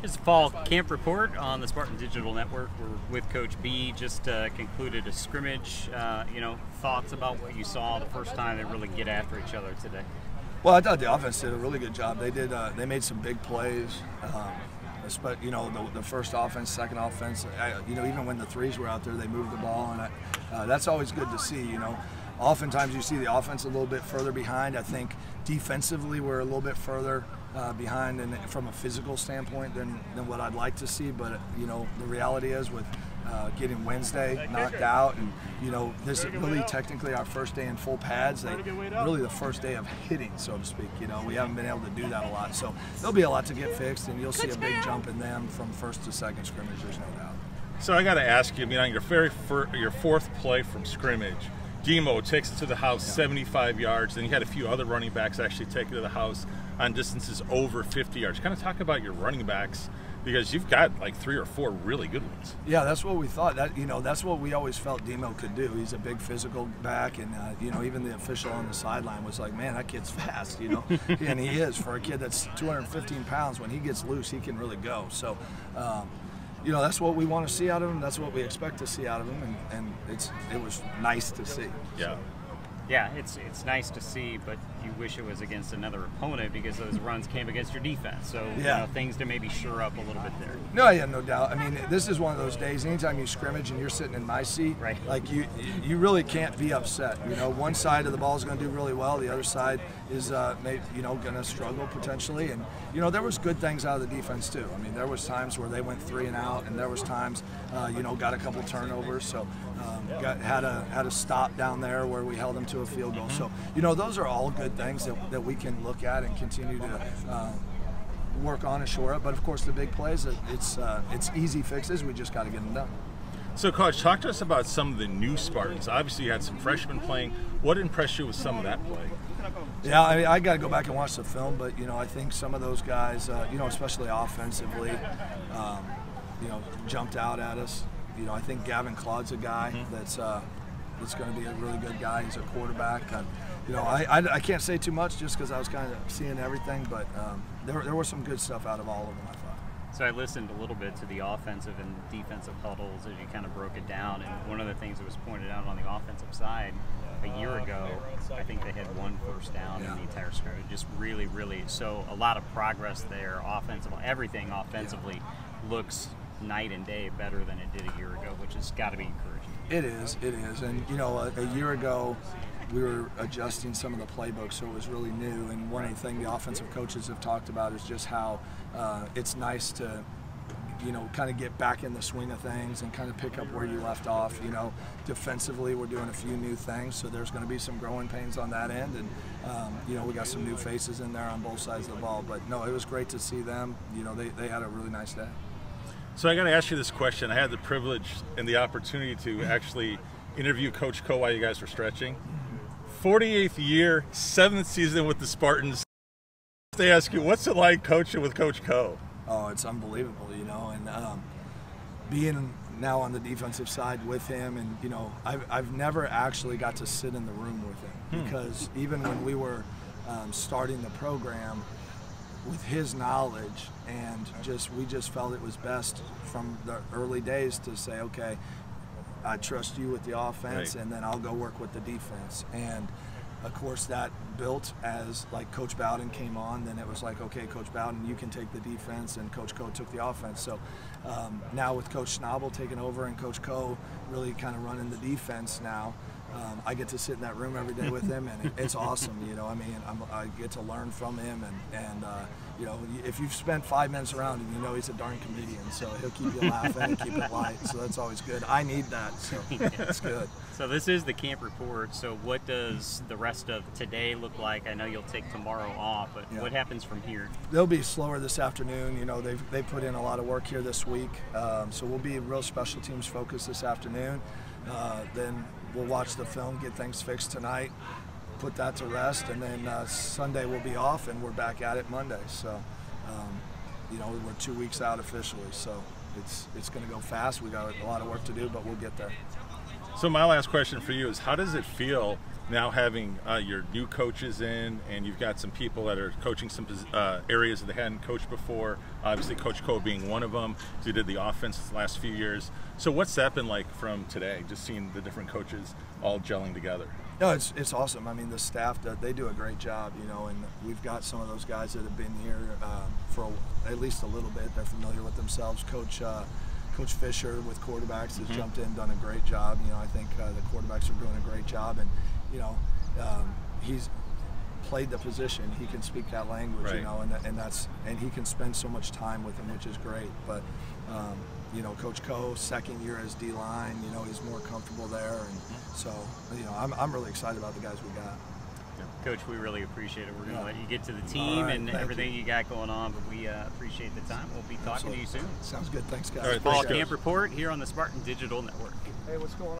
It's the fall camp report on the Spartan Digital Network. We're with Coach B. Just concluded a scrimmage. Thoughts about what you saw the first time they really get after each other today? Well, I thought the offense did a really good job. They did. They made some big plays. The first offense, second offense. Even when the threes were out there, they moved the ball, and that's always good to see. Oftentimes you see the offense a little bit further behind. I think defensively we're a little bit further behind and from a physical standpoint than what I'd like to see. But the reality is with getting Wednesday knocked out, and this is really technically our first day in full pads. Really the first day of hitting, so to speak. We haven't been able to do that a lot, so there'll be a lot to get fixed, and you'll see a big jump in them from first to second scrimmage. There's no doubt. So I got to ask you, on your fourth play from scrimmage, Demo takes it to the house 75 yards, then you had a few other running backs actually take it to the house on distances over 50 yards. Kind of talk about your running backs, because you've got like 3 or 4 really good ones. Yeah, that's what we thought. That's what we always felt Demo could do. He's a big physical back, and even the official on the sideline was like, "Man, that kid's fast," and he is. For a kid that's 215 pounds, when he gets loose, he can really go. So, that's what we want to see out of him. That's what we expect to see out of him, and it was nice to see. Yeah. Yeah, it's nice to see, but you wish it was against another opponent because those runs came against your defense. So things to maybe shore up a little bit there. No, yeah, no doubt. This is one of those days. Anytime you scrimmage and you're sitting in my seat, right, like you really can't be upset. One side of the ball is going to do really well. The other side is going to struggle potentially. And there was good things out of the defense too. There was times where they went 3 and out, and there was times got a couple turnovers. So had a stop down there where we held them to a field goal. So those are all good things that we can look at and continue to work on and shore up. But of course, the big plays, it's easy fixes. We just got to get them done. So, Coach, talk to us about some of the new Spartans. Obviously, you had some freshmen playing. What impressed you with some of that play? Yeah, I got to go back and watch the film, but I think some of those guys, especially offensively, jumped out at us. I think Gavin Claude's a guy that's going to be a really good guy. He's a quarterback. I can't say too much just because I was kind of seeing everything, but there was some good stuff out of all of them, I thought. So I listened a little bit to the offensive and defensive huddles as you kind of broke it down, and one of the things that was pointed out on the offensive side a year ago, I think they had 1 first down in the entire scrimmage. Just really, so a lot of progress there. Everything offensively looks night and day better than it did a year ago, which has got to be encouraging. It is, and a year ago we were adjusting some of the playbooks, so it was really new. And one of the things the offensive coaches have talked about is just how it's nice to kind of get back in the swing of things and kind of pick up where you left off. Defensively we're doing a few new things, so there's going to be some growing pains on that end, and we got some new faces in there on both sides of the ball. But no, it was great to see them. They had a really nice day. So I got to ask you this question. I had the privilege and the opportunity to actually interview Coach Co while you guys were stretching. 48th year, 7th season with the Spartans. They ask you, what's it like coaching with Coach Co? Oh, it's unbelievable, and being now on the defensive side with him, and I've never actually got to sit in the room with him because even when we were starting the program, with his knowledge, and we just felt it was best from the early days to say, okay, I trust you with the offense, and then I'll go work with the defense. And of course that built as Coach Bowden came on, then it was like, okay, Coach Bowden, you can take the defense, and Coach Co took the offense. So now with Coach Schnabel taking over and Coach Co really kind of running the defense now, I get to sit in that room every day with him, and it's awesome. I get to learn from him, and if you've spent 5 minutes around him, he's a darn comedian, so he'll keep you laughing and keep it light. So that's always good. I need that, so it's good. So this is the camp report. So what does the rest of today look like? I know you'll take tomorrow off, but what happens from here? They'll be slower this afternoon. They've put in a lot of work here this week, so we'll be real special teams focused this afternoon. Then we'll watch the film, get things fixed tonight, put that to rest, and then Sunday we'll be off, and we're back at it Monday. So, we're 2 weeks out officially, so it's going to go fast. We got a lot of work to do, but we'll get there. So my last question for you is, how does it feel now having your new coaches in, and you've got some people that are coaching some areas that they hadn't coached before. Obviously, Coach Coe being one of them. He did the offense the last few years. So what's that been like from today, just seeing the different coaches all gelling together? No, it's awesome. I mean, the staff, they do a great job, you know, and we've got some of those guys that have been here for at least a little bit. They're familiar with themselves. Coach Fisher with quarterbacks has jumped in, done a great job. You know, I think the quarterbacks are doing a great job, and you know, he's played the position. He can speak that language, right. You know, and he can spend so much time with them, which is great. But you know, Coach Coe, second year as D-line, you know, he's more comfortable there, and so you know, I'm really excited about the guys we got. Coach, we really appreciate it. We're going to let you get to the team and everything you got going on, but we appreciate the time. We'll be talking to you soon. Sounds good. Thanks, guys. All right, Fall Camp Report here on the Spartan Digital Network. Hey, what's going on?